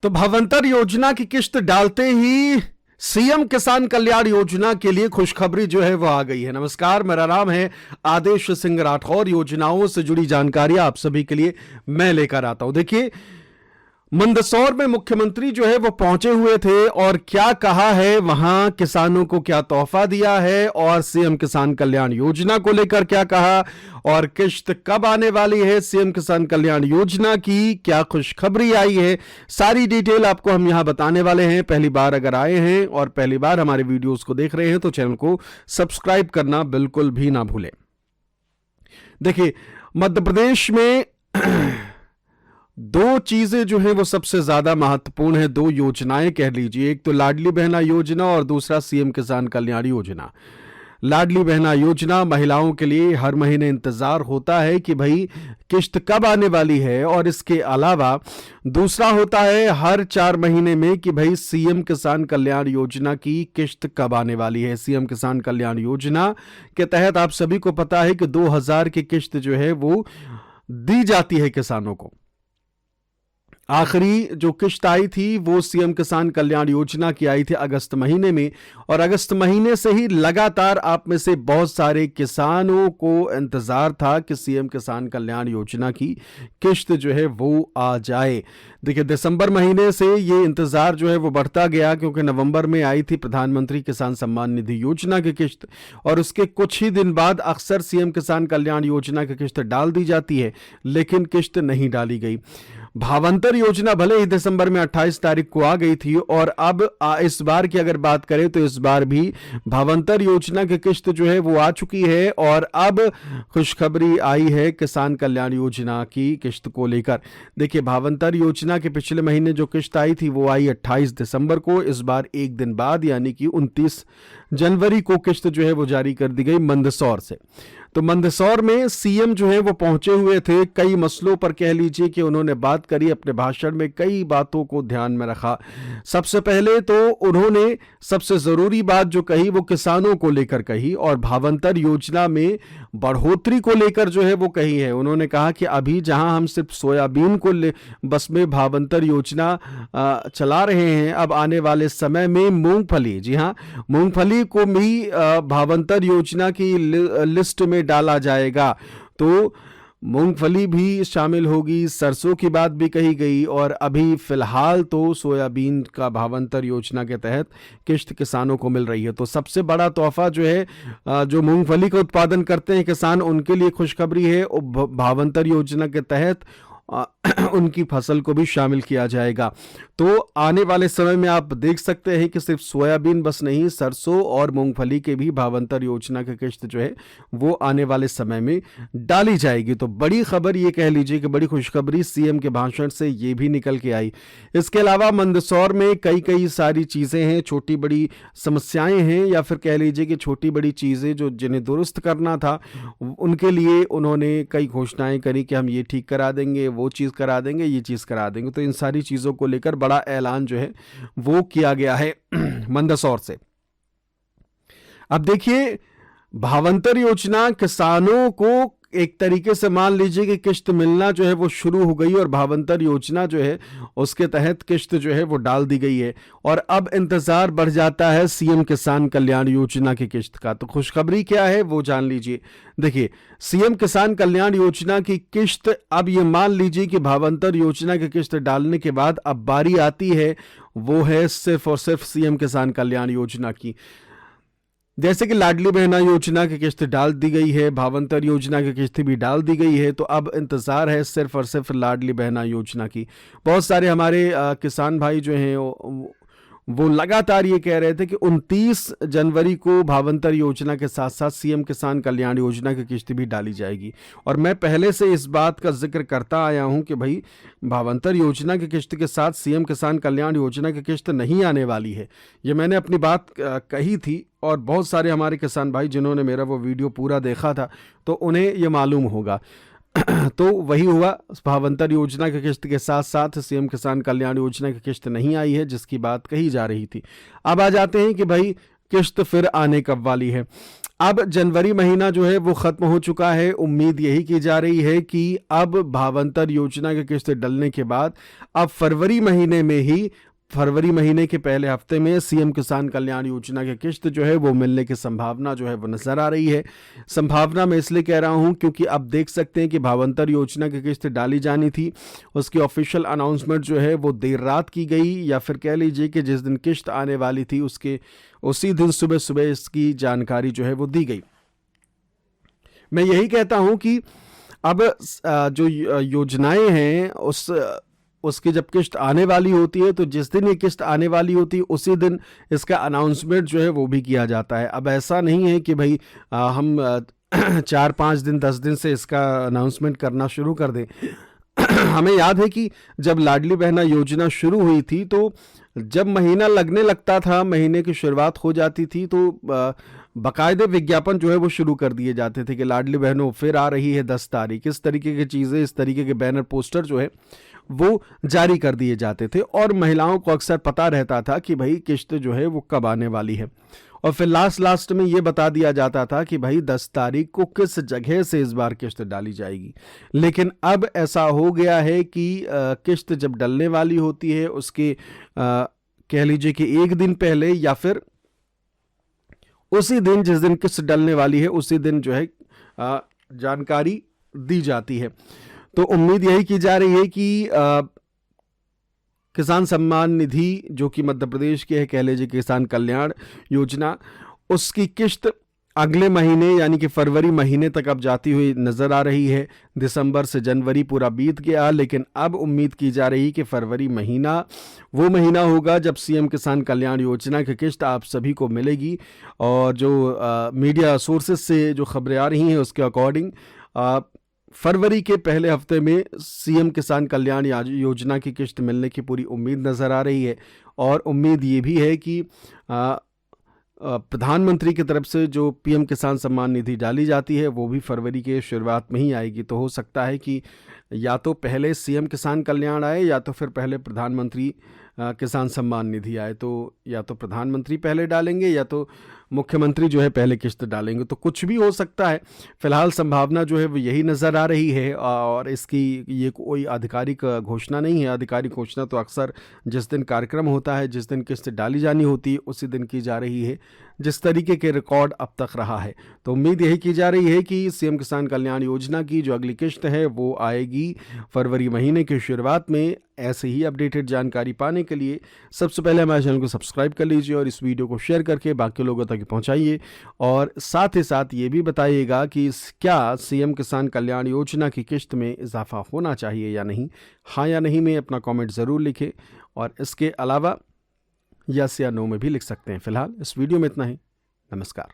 तो भावंतर योजना की किस्त डालते ही सीएम किसान कल्याण योजना के लिए खुशखबरी जो है वो आ गई है। नमस्कार, मेरा नाम है आदेश सिंह राठौर। योजनाओं से जुड़ी जानकारी आप सभी के लिए मैं लेकर आता हूं। देखिए, मंदसौर में मुख्यमंत्री जो है वो पहुंचे हुए थे और क्या कहा है, वहां किसानों को क्या तोहफा दिया है और सीएम किसान कल्याण योजना को लेकर क्या कहा और किश्त कब आने वाली है सीएम किसान कल्याण योजना की, क्या खुशखबरी आई है, सारी डिटेल आपको हम यहां बताने वाले हैं। पहली बार अगर आए हैं और पहली बार हमारे वीडियोस को देख रहे हैं तो चैनल को सब्सक्राइब करना बिल्कुल भी ना भूलें। देखिए, मध्य प्रदेश में दो चीजें जो है वो सबसे ज्यादा महत्वपूर्ण है, दो योजनाएं कह लीजिए। एक तो लाडली बहना योजना और दूसरा सीएम किसान कल्याण योजना। लाडली बहना योजना महिलाओं के लिए हर महीने इंतजार होता है कि भाई किश्त कब आने वाली है, और इसके अलावा दूसरा होता है हर 4 महीने में कि भाई सीएम किसान कल्याण योजना की किश्त कब आने वाली है। सीएम किसान कल्याण योजना के तहत आप सभी को पता है कि 2000 की किश्त जो है वो दी जाती है किसानों को। आखिरी जो किश्त आई थी वो सीएम किसान कल्याण योजना की आई थी अगस्त महीने में, और अगस्त महीने से ही लगातार आप में से बहुत सारे किसानों को इंतजार था कि सीएम किसान कल्याण योजना की किश्त जो है वो आ जाए। देखिए, दिसंबर महीने से ये इंतजार जो है वो बढ़ता गया, क्योंकि नवंबर में आई थी प्रधानमंत्री किसान सम्मान निधि योजना की किश्त, और उसके कुछ ही दिन बाद अक्सर सीएम किसान कल्याण योजना की किश्त डाल दी जाती है, लेकिन किश्त नहीं डाली गई। भावंतर योजना भले ही दिसंबर में 28 तारीख को आ गई थी, और अब इस बार की अगर बात करें तो इस बार भी भावंतर योजना की किश्त जो है वो आ चुकी है, और अब खुशखबरी आई है किसान कल्याण योजना की किश्त को लेकर। देखिए, भावंतर योजना के पिछले महीने जो किश्त आई थी वो आई 28 दिसंबर को। इस बार एक दिन बाद यानी कि 29 जनवरी को किश्त जो है वो जारी कर दी गई मंदसौर से। तो मंदसौर में सीएम जो है वो पहुंचे हुए थे, कई मसलों पर कह लीजिए कि उन्होंने बात करी, अपने भाषण में कई बातों को ध्यान में रखा। सबसे पहले तो उन्होंने सबसे जरूरी बात जो कही वो किसानों को लेकर कही, और भावंतर योजना में बढ़ोतरी को लेकर जो है वो कही है। उन्होंने कहा कि अभी जहां हम सिर्फ सोयाबीन को बस में भावंतर योजना चला रहे हैं, अब आने वाले समय में मूंगफली, जी हां, मूंगफली को भी भावंतर योजना की लिस्ट में डाला जाएगा। तो मूंगफली भी शामिल होगी, सरसों की बात भी कही गई, और अभी फिलहाल तो सोयाबीन का भावंतर योजना के तहत किश्त किसानों को मिल रही है। तो सबसे बड़ा तोहफा जो है, जो मूंगफली का उत्पादन करते हैं किसान, उनके लिए खुशखबरी है। भावंतर योजना के तहत उनकी फसल को भी शामिल किया जाएगा। तो आने वाले समय में आप देख सकते हैं कि सिर्फ सोयाबीन बस नहीं, सरसों और मूंगफली के भी भावंतर योजना की किश्त जो है वो आने वाले समय में डाली जाएगी। तो बड़ी खबर ये कह लीजिए कि बड़ी खुशखबरी सीएम के भाषण से ये भी निकल के आई। इसके अलावा मंदसौर में कई सारी चीजें हैं, छोटी बड़ी समस्याएं हैं, या फिर कह लीजिए कि छोटी बड़ी चीजें जो जिन्हें दुरुस्त करना था, उनके लिए उन्होंने कई घोषणाएं करी कि हम ये ठीक करा देंगे, वो चीज करा देंगे, ये चीज करा देंगे। तो इन सारी चीजों को लेकर बड़ा ऐलान जो है वो किया गया है मंदसौर से। अब देखिए, भावंतर योजना किसानों को एक तरीके से मान लीजिए कि किश्त मिलना जो है वो शुरू हो गई, और भावंतर योजना जो है उसके तहत किश्त जो है वो डाल दी गई है, और अब इंतजार बढ़ जाता है सीएम किसान कल्याण योजना की किश्त का। तो खुशखबरी क्या है वो जान लीजिए। देखिए, सीएम किसान कल्याण योजना की किश्त, अब ये मान लीजिए कि भावंतर योजना की किश्त डालने के बाद अब बारी आती है वो है सिर्फ और सिर्फ सीएम किसान कल्याण योजना की। जैसे कि लाडली बहना योजना की किश्त डाल दी गई है, भावंतर योजना की किश्त भी डाल दी गई है, तो अब इंतजार है सिर्फ और सिर्फ लाडली बहना योजना की। बहुत सारे हमारे किसान भाई जो हैं वो लगातार ये कह रहे थे कि 29 जनवरी को भावंतर योजना के साथ साथ सीएम किसान कल्याण योजना की किश्त भी डाली जाएगी। और मैं पहले से इस बात का जिक्र करता आया हूं कि भाई भावंतर योजना की किश्त के साथ सीएम किसान कल्याण योजना की किश्त नहीं आने वाली है। ये मैंने अपनी बात कही थी, और बहुत सारे हमारे किसान भाई जिन्होंने मेरा वो वीडियो पूरा देखा था तो उन्हें ये मालूम होगा। तो वही हुआ, भावंतर योजना की किश्त के साथ साथ सीएम किसान कल्याण योजना की किश्त नहीं आई है, जिसकी बात कही जा रही थी। अब आ जाते हैं कि भाई किश्त फिर आने कब वाली है। अब जनवरी महीना जो है वो खत्म हो चुका है। उम्मीद यही की जा रही है कि अब भावांतर योजना की किस्त डलने के बाद अब फरवरी महीने में ही, फरवरी महीने के पहले हफ्ते में सीएम किसान कल्याण योजना की किस्त जो है वो मिलने की संभावना जो है वो नजर आ रही है। संभावना मैं इसलिए कह रहा हूं क्योंकि अब देख सकते हैं कि भावांतर योजना की किस्त डाली जानी थी, उसकी ऑफिशियल अनाउंसमेंट जो है वो देर रात की गई, या फिर कह लीजिए कि जिस दिन किस्त आने वाली थी उसके उसी दिन सुबह सुबह इसकी जानकारी जो है वो दी गई। मैं यही कहता हूं कि अब जो योजनाएं हैं उसकी जब किस्त आने वाली होती है तो जिस दिन ये किस्त आने वाली होती है उसी दिन इसका अनाउंसमेंट जो है वो भी किया जाता है। अब ऐसा नहीं है कि भाई हम 4-5 दिन 10 दिन से इसका अनाउंसमेंट करना शुरू कर दें। हमें याद है कि जब लाडली बहना योजना शुरू हुई थी तो जब महीना लगने लगता था, महीने की शुरुआत हो जाती थी, तो बाकायदे विज्ञापन जो है वो शुरू कर दिए जाते थे कि लाडली बहनों फिर आ रही है 10 तारीख, इस तरीके की चीज़ें, इस तरीके के बैनर पोस्टर जो है वो जारी कर दिए जाते थे और महिलाओं को अक्सर पता रहता था कि भाई किस्त जो है वो कब आने वाली है। और फिर लास्ट में ये बता दिया जाता था कि भाई 10 तारीख को किस जगह से इस बार किस्त डाली जाएगी। लेकिन अब ऐसा हो गया है कि किस्त जब डलने वाली होती है उसके कह लीजिए कि एक दिन पहले या फिर उसी दिन जिस दिन किस्त डलने वाली है उसी दिन जो है जानकारी दी जाती है। तो उम्मीद यही की जा रही है कि किसान सम्मान निधि जो कि मध्य प्रदेश की है, कह लीजिए किसान कल्याण योजना, उसकी किस्त अगले महीने यानी कि फरवरी महीने तक अब जाती हुई नजर आ रही है। दिसंबर से जनवरी पूरा बीत गया, लेकिन अब उम्मीद की जा रही है कि फरवरी महीना वो महीना होगा जब सीएम किसान कल्याण योजना की किस्त आप सभी को मिलेगी। और जो मीडिया सोर्सेज से जो खबरें आ रही हैं उसके अकॉर्डिंग फरवरी के पहले हफ्ते में सीएम किसान कल्याण योजना की किस्त मिलने की पूरी उम्मीद नज़र आ रही है। और उम्मीद ये भी है कि प्रधानमंत्री की तरफ से जो पीएम किसान सम्मान निधि डाली जाती है वो भी फरवरी के शुरुआत में ही आएगी। तो हो सकता है कि या तो पहले सीएम किसान कल्याण आए या तो फिर पहले प्रधानमंत्री किसान सम्मान निधि आए। तो या तो प्रधानमंत्री पहले डालेंगे या तो मुख्यमंत्री जो है पहले किस्त डालेंगे, तो कुछ भी हो सकता है। फिलहाल संभावना जो है वो यही नज़र आ रही है और इसकी ये कोई आधिकारिक घोषणा नहीं है। आधिकारिक घोषणा तो अक्सर जिस दिन कार्यक्रम होता है, जिस दिन किस्त डाली जानी होती है उसी दिन की जा रही है, जिस तरीके के रिकॉर्ड अब तक रहा है। तो उम्मीद यही की जा रही है कि सीएम किसान कल्याण योजना की जो अगली किस्त है वो आएगी फरवरी महीने की शुरुआत में। ऐसे ही अपडेटेड जानकारी पाने के लिए सबसे पहले हमारे चैनल को सब्सक्राइब कर लीजिए और इस वीडियो को शेयर करके बाकी लोगों तक पहुंचाइए। और साथ ही साथ ये भी बताइएगा कि क्या सीएम किसान कल्याण योजना की किस्त में इजाफा होना चाहिए या नहीं। हाँ या नहीं में अपना कमेंट ज़रूर लिखें और इसके अलावा यस या नो में भी लिख सकते हैं। फिलहाल इस वीडियो में इतना ही। नमस्कार।